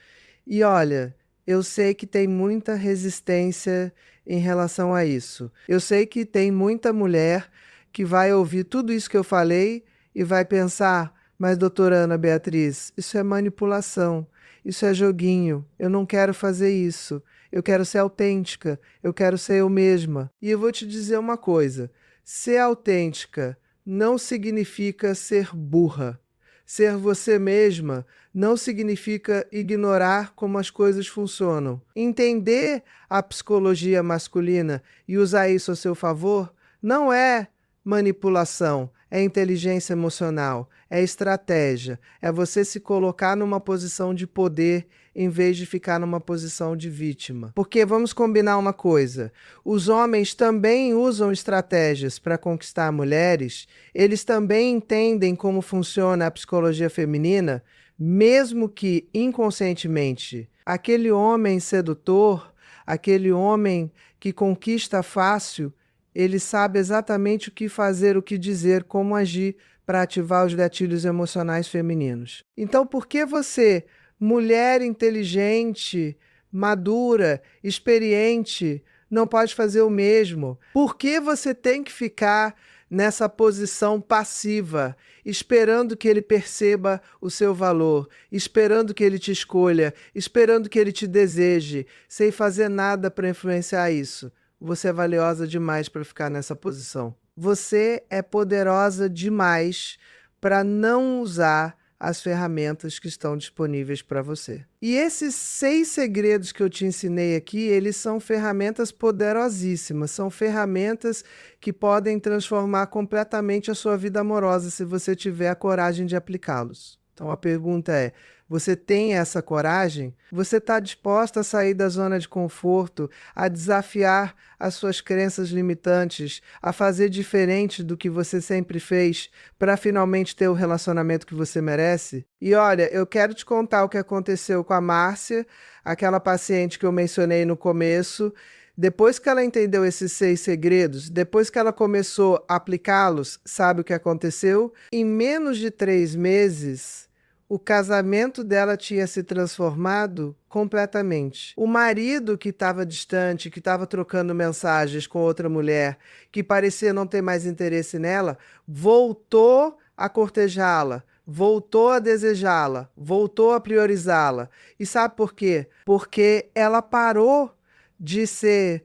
E olha, eu sei que tem muita resistência em relação a isso. Eu sei que tem muita mulher que vai ouvir tudo isso que eu falei e vai pensar: mas doutora Ana Beatriz, isso é manipulação, isso é joguinho, eu não quero fazer isso, eu quero ser autêntica, eu quero ser eu mesma. E eu vou te dizer uma coisa: ser autêntica não significa ser burra. Ser você mesma não significa ignorar como as coisas funcionam. Entender a psicologia masculina e usar isso a seu favor não é manipulação, é inteligência emocional, é estratégia, é você se colocar numa posição de poder em vez de ficar numa posição de vítima. Porque vamos combinar uma coisa, os homens também usam estratégias para conquistar mulheres, eles também entendem como funciona a psicologia feminina, mesmo que inconscientemente. Aquele homem sedutor, aquele homem que conquista fácil, ele sabe exatamente o que fazer, o que dizer, como agir para ativar os gatilhos emocionais femininos. Então, por que você, mulher inteligente, madura, experiente, não pode fazer o mesmo? Por que você tem que ficar nessa posição passiva, esperando que ele perceba o seu valor, esperando que ele te escolha, esperando que ele te deseje, sem fazer nada para influenciar isso? Você é valiosa demais para ficar nessa posição. Você é poderosa demais para não usar as ferramentas que estão disponíveis para você. E esses 6 segredos que eu te ensinei aqui, eles são ferramentas poderosíssimas, são ferramentas que podem transformar completamente a sua vida amorosa se você tiver a coragem de aplicá-los. Então a pergunta é: você tem essa coragem, você está disposta a sair da zona de conforto, a desafiar as suas crenças limitantes, a fazer diferente do que você sempre fez para finalmente ter o relacionamento que você merece? E olha, eu quero te contar o que aconteceu com a Márcia, aquela paciente que eu mencionei no começo. Depois que ela entendeu esses 6 segredos, depois que ela começou a aplicá-los, sabe o que aconteceu? Em menos de 3 meses, o casamento dela tinha se transformado completamente. O marido que estava distante, que estava trocando mensagens com outra mulher, que parecia não ter mais interesse nela, voltou a cortejá-la, voltou a desejá-la, voltou a priorizá-la. E sabe por quê? Porque ela parou de ser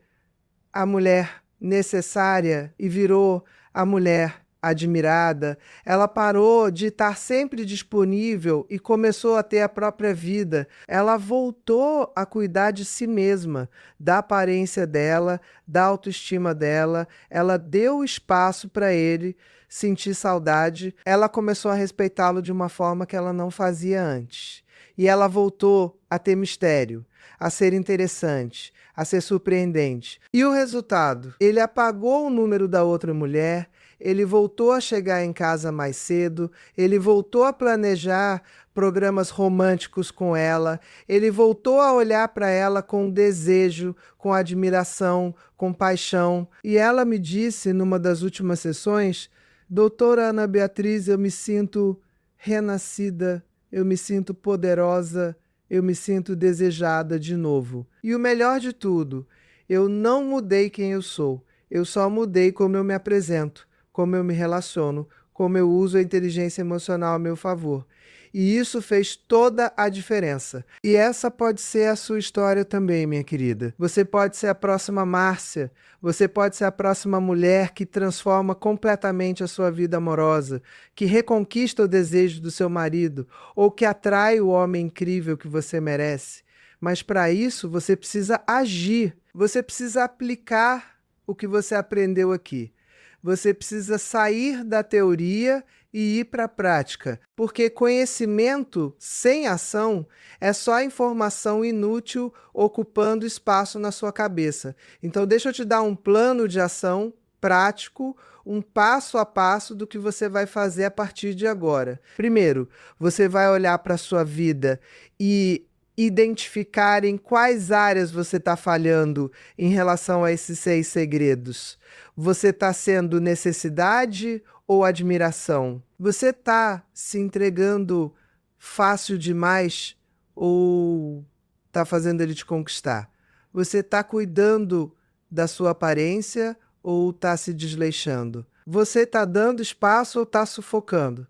a mulher necessária e virou a mulher admirada. Ela parou de estar sempre disponível e começou a ter a própria vida. Ela voltou a cuidar de si mesma, da aparência dela, da autoestima dela. Ela deu espaço para ele sentir saudade. Ela começou a respeitá-lo de uma forma que ela não fazia antes. E ela voltou a ter mistério, a ser interessante, a ser surpreendente. E o resultado? Ele apagou o número da outra mulher, ele voltou a chegar em casa mais cedo, ele voltou a planejar programas românticos com ela, ele voltou a olhar para ela com desejo, com admiração, com paixão. E ela me disse, numa das últimas sessões: doutora Ana Beatriz, eu me sinto renascida, eu me sinto poderosa, eu me sinto desejada de novo. E o melhor de tudo, eu não mudei quem eu sou, eu só mudei como eu me apresento, como eu me relaciono, como eu uso a inteligência emocional a meu favor. E isso fez toda a diferença. E essa pode ser a sua história também, minha querida. Você pode ser a próxima Márcia, você pode ser a próxima mulher que transforma completamente a sua vida amorosa, que reconquista o desejo do seu marido, ou que atrai o homem incrível que você merece. Mas para isso você precisa agir, você precisa aplicar o que você aprendeu aqui. Você precisa sair da teoria e ir para a prática, porque conhecimento sem ação é só informação inútil ocupando espaço na sua cabeça. Então deixa eu te dar um plano de ação prático, um passo a passo do que você vai fazer a partir de agora. Primeiro, você vai olhar para a sua vida e identificar em quais áreas você está falhando em relação a esses 6 segredos. Você está sendo necessidade ou admiração? Você está se entregando fácil demais ou está fazendo ele te conquistar? Você está cuidando da sua aparência ou está se desleixando? Você está dando espaço ou está sufocando?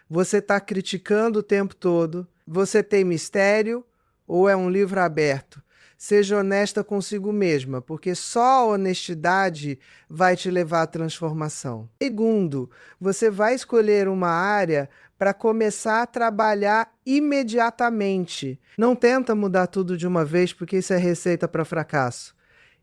Você está criticando o tempo todo? Você tem mistério ou é um livro aberto? Seja honesta consigo mesma, porque só a honestidade vai te levar à transformação. Segundo, você vai escolher uma área para começar a trabalhar imediatamente. Não tenta mudar tudo de uma vez, porque isso é receita para fracasso.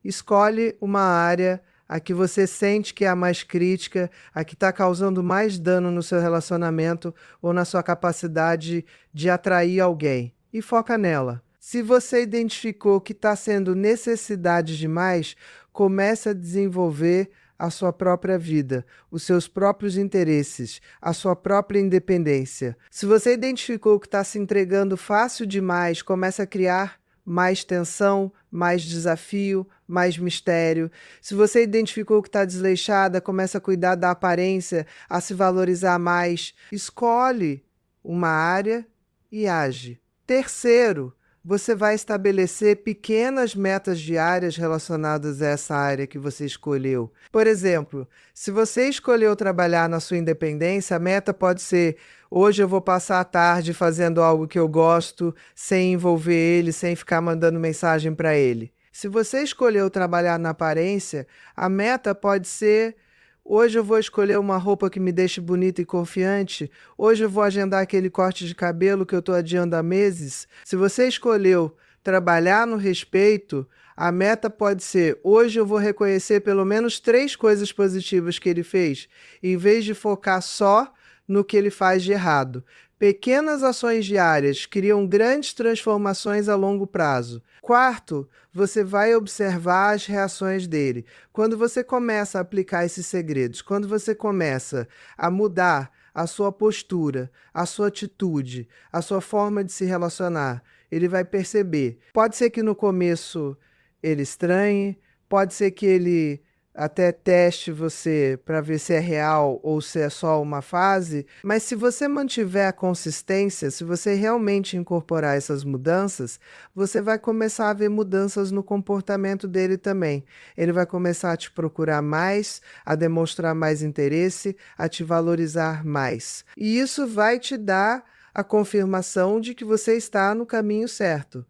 Escolhe uma área a que você sente que é a mais crítica, a que está causando mais dano no seu relacionamento ou na sua capacidade de atrair alguém. E foca nela. Se você identificou que está sendo necessidade demais, comece a desenvolver a sua própria vida, os seus próprios interesses, a sua própria independência. Se você identificou que está se entregando fácil demais, comece a criar mais tensão, mais desafio, mais mistério. Se você identificou que está desleixada, comece a cuidar da aparência, a se valorizar mais. Escolhe uma área e age. Terceiro, você vai estabelecer pequenas metas diárias relacionadas a essa área que você escolheu. Por exemplo, se você escolheu trabalhar na sua independência, a meta pode ser: hoje eu vou passar a tarde fazendo algo que eu gosto, sem envolver ele, sem ficar mandando mensagem para ele. Se você escolheu trabalhar na aparência, a meta pode ser: hoje eu vou escolher uma roupa que me deixe bonita e confiante. Hoje eu vou agendar aquele corte de cabelo que eu estou adiando há meses. Se você escolheu trabalhar no respeito, a meta pode ser: hoje eu vou reconhecer pelo menos 3 coisas positivas que ele fez, em vez de focar só no que ele faz de errado. Pequenas ações diárias criam grandes transformações a longo prazo. Quarto, você vai observar as reações dele. Quando você começa a aplicar esses segredos, quando você começa a mudar a sua postura, a sua atitude, a sua forma de se relacionar, ele vai perceber. Pode ser que no começo ele estranhe, pode ser que ele até teste você para ver se é real ou se é só uma fase, mas se você mantiver a consistência, se você realmente incorporar essas mudanças, você vai começar a ver mudanças no comportamento dele também. Ele vai começar a te procurar mais, a demonstrar mais interesse, a te valorizar mais. E isso vai te dar a confirmação de que você está no caminho certo.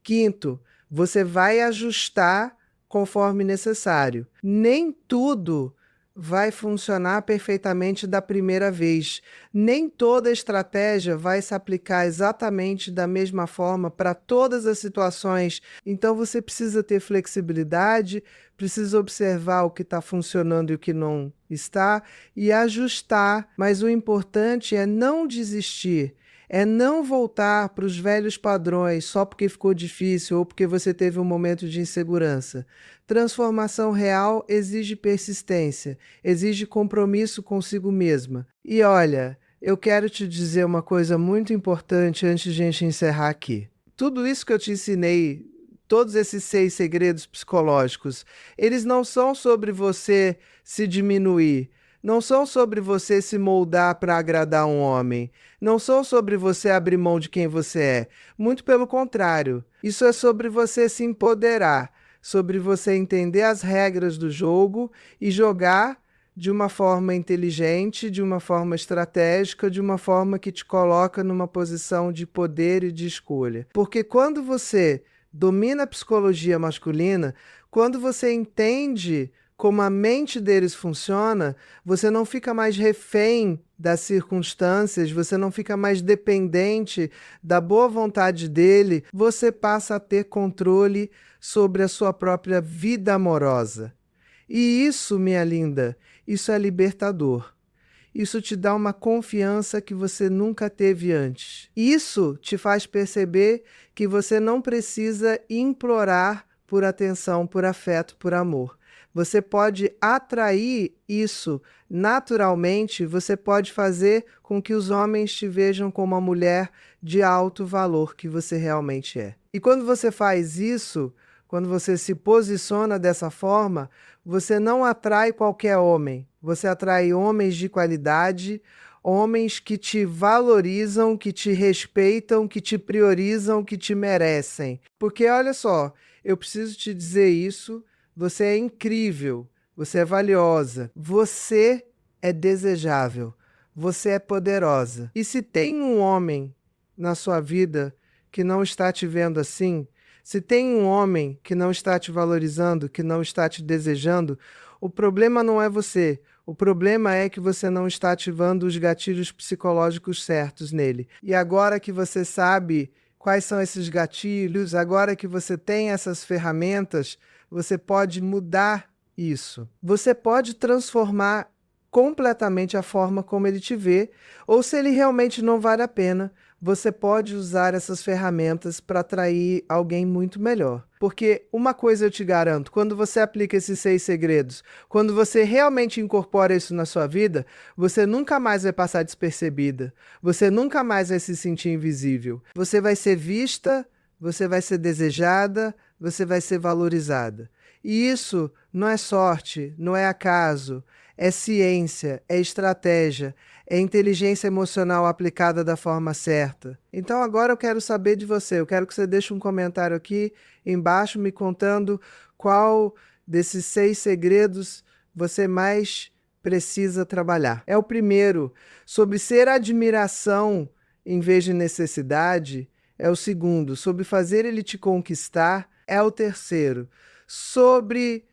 Quinto, você vai ajustar conforme necessário. Nem tudo vai funcionar perfeitamente da primeira vez. Nem toda estratégia vai se aplicar exatamente da mesma forma para todas as situações. Então você precisa ter flexibilidade, precisa observar o que está funcionando e o que não está e ajustar. Mas o importante é não desistir. É não voltar para os velhos padrões só porque ficou difícil ou porque você teve um momento de insegurança. Transformação real exige persistência, exige compromisso consigo mesma. E olha, eu quero te dizer uma coisa muito importante antes de a gente encerrar aqui. Tudo isso que eu te ensinei, todos esses 6 segredos psicológicos, eles não são sobre você se diminuir. Não são sobre você se moldar para agradar um homem. Não são sobre você abrir mão de quem você é. Muito pelo contrário. Isso é sobre você se empoderar, sobre você entender as regras do jogo e jogar de uma forma inteligente, de uma forma estratégica, de uma forma que te coloca numa posição de poder e de escolha. Porque quando você domina a psicologia masculina, quando você entende como a mente deles funciona, você não fica mais refém das circunstâncias, você não fica mais dependente da boa vontade dele, você passa a ter controle sobre a sua própria vida amorosa. E isso, minha linda, isso é libertador. Isso te dá uma confiança que você nunca teve antes. Isso te faz perceber que você não precisa implorar por atenção, por afeto, por amor. Você pode atrair isso naturalmente, você pode fazer com que os homens te vejam como uma mulher de alto valor que você realmente é. E quando você faz isso, quando você se posiciona dessa forma, você não atrai qualquer homem, você atrai homens de qualidade, homens que te valorizam, que te respeitam, que te priorizam, que te merecem. Porque olha só, eu preciso te dizer isso. Você é incrível, você é valiosa, você é desejável, você é poderosa. E se tem um homem na sua vida que não está te vendo assim, se tem um homem que não está te valorizando, que não está te desejando, o problema não é você. O problema é que você não está ativando os gatilhos psicológicos certos nele. E agora que você sabe quais são esses gatilhos, agora que você tem essas ferramentas, você pode mudar isso. Você pode transformar completamente a forma como ele te vê, ou se ele realmente não vale a pena, você pode usar essas ferramentas para atrair alguém muito melhor. Porque uma coisa eu te garanto, quando você aplica esses 6 segredos, quando você realmente incorpora isso na sua vida, você nunca mais vai passar despercebida, você nunca mais vai se sentir invisível. Você vai ser vista, você vai ser desejada, você vai ser valorizada. E isso não é sorte, não é acaso, é ciência, é estratégia, é inteligência emocional aplicada da forma certa. Então agora eu quero saber de você, eu quero que você deixe um comentário aqui embaixo me contando qual desses 6 segredos você mais precisa trabalhar. É o primeiro, sobre ser admiração em vez de necessidade. É o segundo, sobre fazer ele te conquistar. É o terceiro, sobre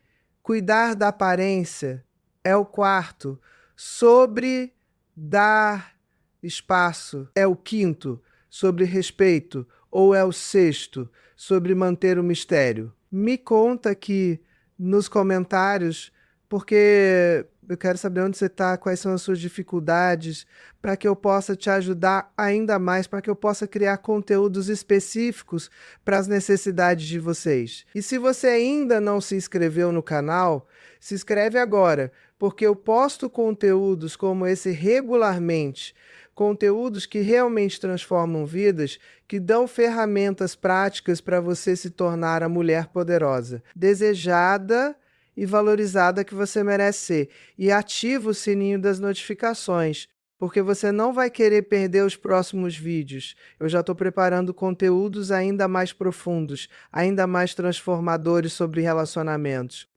cuidar da aparência. É o quarto, sobre dar espaço. É o quinto, sobre respeito. Ou é o sexto, sobre manter o mistério. Me conta aqui nos comentários, porque Eu quero saber onde você está, quais são as suas dificuldades, para que eu possa te ajudar ainda mais, para que eu possa criar conteúdos específicos para as necessidades de vocês. E se você ainda não se inscreveu no canal, se inscreve agora, porque eu posto conteúdos como esse regularmente, conteúdos que realmente transformam vidas, que dão ferramentas práticas para você se tornar a mulher poderosa, desejada e valorizada que você merece ser. E ativa o sininho das notificações, porque você não vai querer perder os próximos vídeos. Eu já estou preparando conteúdos ainda mais profundos, ainda mais transformadores sobre relacionamentos.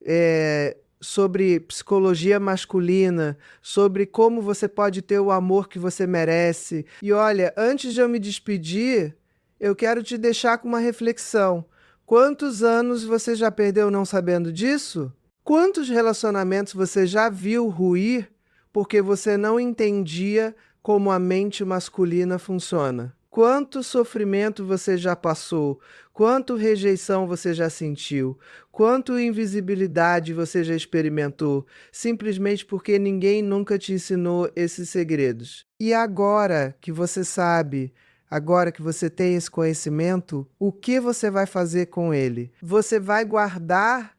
Sobre psicologia masculina, sobre como você pode ter o amor que você merece. E olha, antes de eu me despedir, eu quero te deixar com uma reflexão. Quantos anos você já perdeu não sabendo disso? Quantos relacionamentos você já viu ruir porque você não entendia como a mente masculina funciona? Quanto sofrimento você já passou? Quanto rejeição você já sentiu? Quanto invisibilidade você já experimentou? Simplesmente porque ninguém nunca te ensinou esses segredos. E agora que você sabe, agora que você tem esse conhecimento, o que você vai fazer com ele? Você vai guardar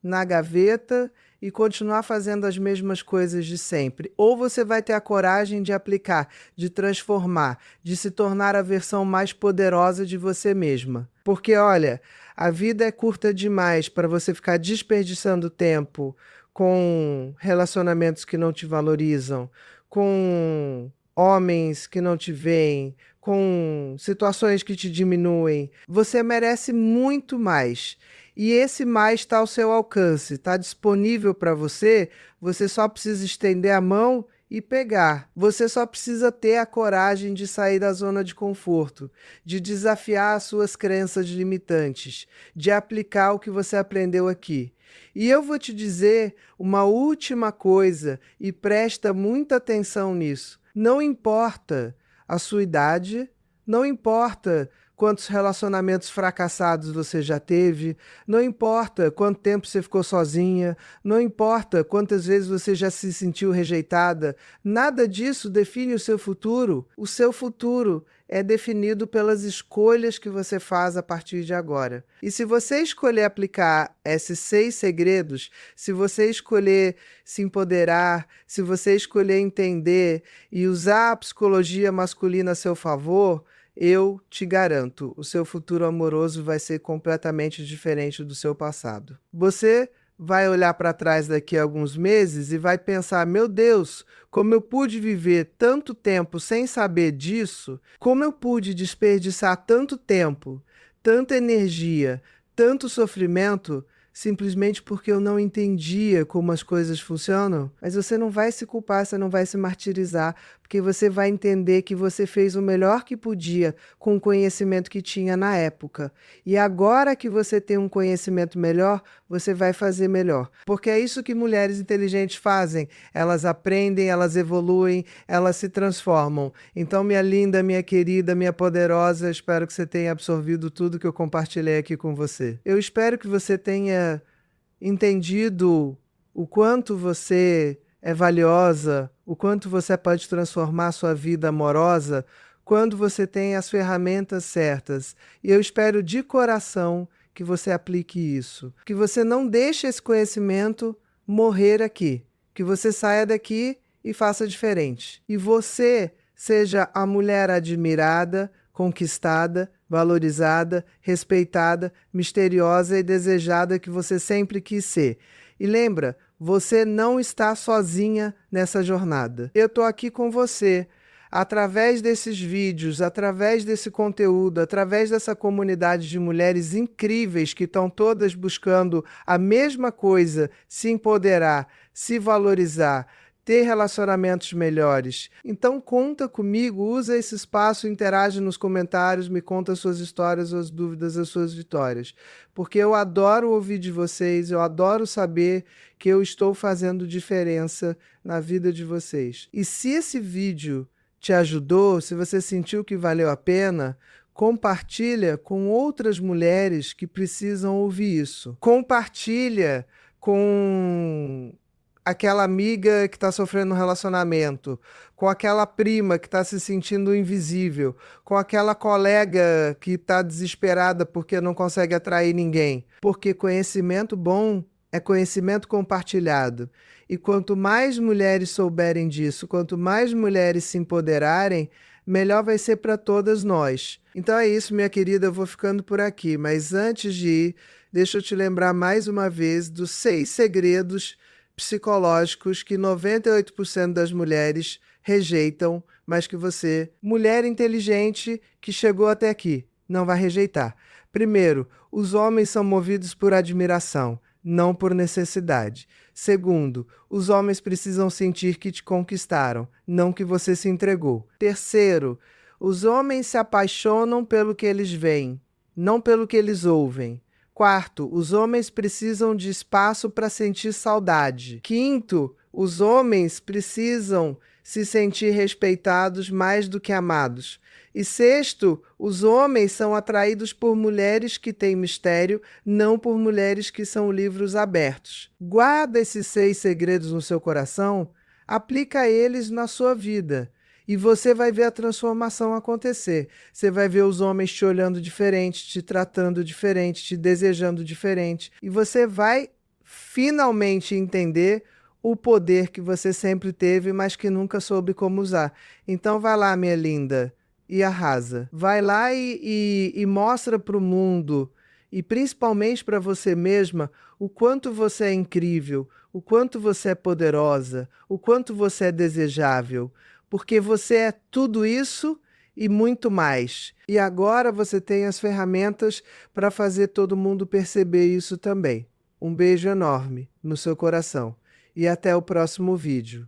na gaveta e continuar fazendo as mesmas coisas de sempre? Ou você vai ter a coragem de aplicar, de transformar, de se tornar a versão mais poderosa de você mesma? Porque, olha, a vida é curta demais para você ficar desperdiçando tempo com relacionamentos que não te valorizam, com homens que não te veem, com situações que te diminuem. Você merece muito mais. E esse mais está ao seu alcance, está disponível para você, você só precisa estender a mão e pegar. Você só precisa ter a coragem de sair da zona de conforto, de desafiar as suas crenças limitantes, de aplicar o que você aprendeu aqui. E eu vou te dizer uma última coisa, e presta muita atenção nisso. Não importa a sua idade, não importa quantos relacionamentos fracassados você já teve, não importa quanto tempo você ficou sozinha, não importa quantas vezes você já se sentiu rejeitada, nada disso define o seu futuro. O seu futuro é definido pelas escolhas que você faz a partir de agora. E se você escolher aplicar esses 6 segredos, se você escolher se empoderar, se você escolher entender e usar a psicologia masculina a seu favor, eu te garanto, o seu futuro amoroso vai ser completamente diferente do seu passado. Você vai olhar para trás daqui a alguns meses e vai pensar: meu Deus, como eu pude viver tanto tempo sem saber disso? Como eu pude desperdiçar tanto tempo, tanta energia, tanto sofrimento, simplesmente porque eu não entendia como as coisas funcionam? Mas você não vai se culpar, você não vai se martirizar, porque você vai entender que você fez o melhor que podia com o conhecimento que tinha na época. E agora que você tem um conhecimento melhor, você vai fazer melhor. Porque é isso que mulheres inteligentes fazem. Elas aprendem, elas evoluem, elas se transformam. Então, minha linda, minha querida, minha poderosa, espero que você tenha absorvido tudo que eu compartilhei aqui com você. Eu espero que você tenha entendido o quanto você é valiosa, o quanto você pode transformar sua vida amorosa quando você tem as ferramentas certas. E eu espero de coração que você aplique isso, que você não deixe esse conhecimento morrer aqui, que você saia daqui e faça diferente. E você seja a mulher admirada, conquistada, valorizada, respeitada, misteriosa e desejada que você sempre quis ser. E lembra, você não está sozinha nessa jornada. Eu estou aqui com você, através desses vídeos, através desse conteúdo, através dessa comunidade de mulheres incríveis que estão todas buscando a mesma coisa, se empoderar, se valorizar, ter relacionamentos melhores. Então conta comigo, usa esse espaço, interage nos comentários, me conta suas histórias, as dúvidas, as suas vitórias. Porque eu adoro ouvir de vocês, eu adoro saber que eu estou fazendo diferença na vida de vocês. E se esse vídeo te ajudou, se você sentiu que valeu a pena, compartilha com outras mulheres que precisam ouvir isso. Compartilha com aquela amiga que está sofrendo um relacionamento, com aquela prima que está se sentindo invisível, com aquela colega que está desesperada porque não consegue atrair ninguém. Porque conhecimento bom é conhecimento compartilhado. E quanto mais mulheres souberem disso, quanto mais mulheres se empoderarem, melhor vai ser para todas nós. Então é isso, minha querida, eu vou ficando por aqui. Mas antes de ir, deixa eu te lembrar mais uma vez dos 6 segredos psicológicos que 98% das mulheres rejeitam, mas que você, mulher inteligente que chegou até aqui, não vai rejeitar. Primeiro, os homens são movidos por admiração, não por necessidade. Segundo, os homens precisam sentir que te conquistaram, não que você se entregou. Terceiro, os homens se apaixonam pelo que eles veem, não pelo que eles ouvem. Quarto, os homens precisam de espaço para sentir saudade. Quinto, os homens precisam se sentir respeitados mais do que amados. E sexto, os homens são atraídos por mulheres que têm mistério, não por mulheres que são livros abertos. Guarda esses 6 segredos no seu coração, aplica eles na sua vida. E você vai ver a transformação acontecer. Você vai ver os homens te olhando diferente, te tratando diferente, te desejando diferente. E você vai finalmente entender o poder que você sempre teve, mas que nunca soube como usar. Então vai lá, minha linda, e arrasa. Vai lá e mostra para o mundo, e principalmente para você mesma, o quanto você é incrível, o quanto você é poderosa, o quanto você é desejável. Porque você é tudo isso e muito mais. E agora você tem as ferramentas para fazer todo mundo perceber isso também. Um beijo enorme no seu coração e até o próximo vídeo.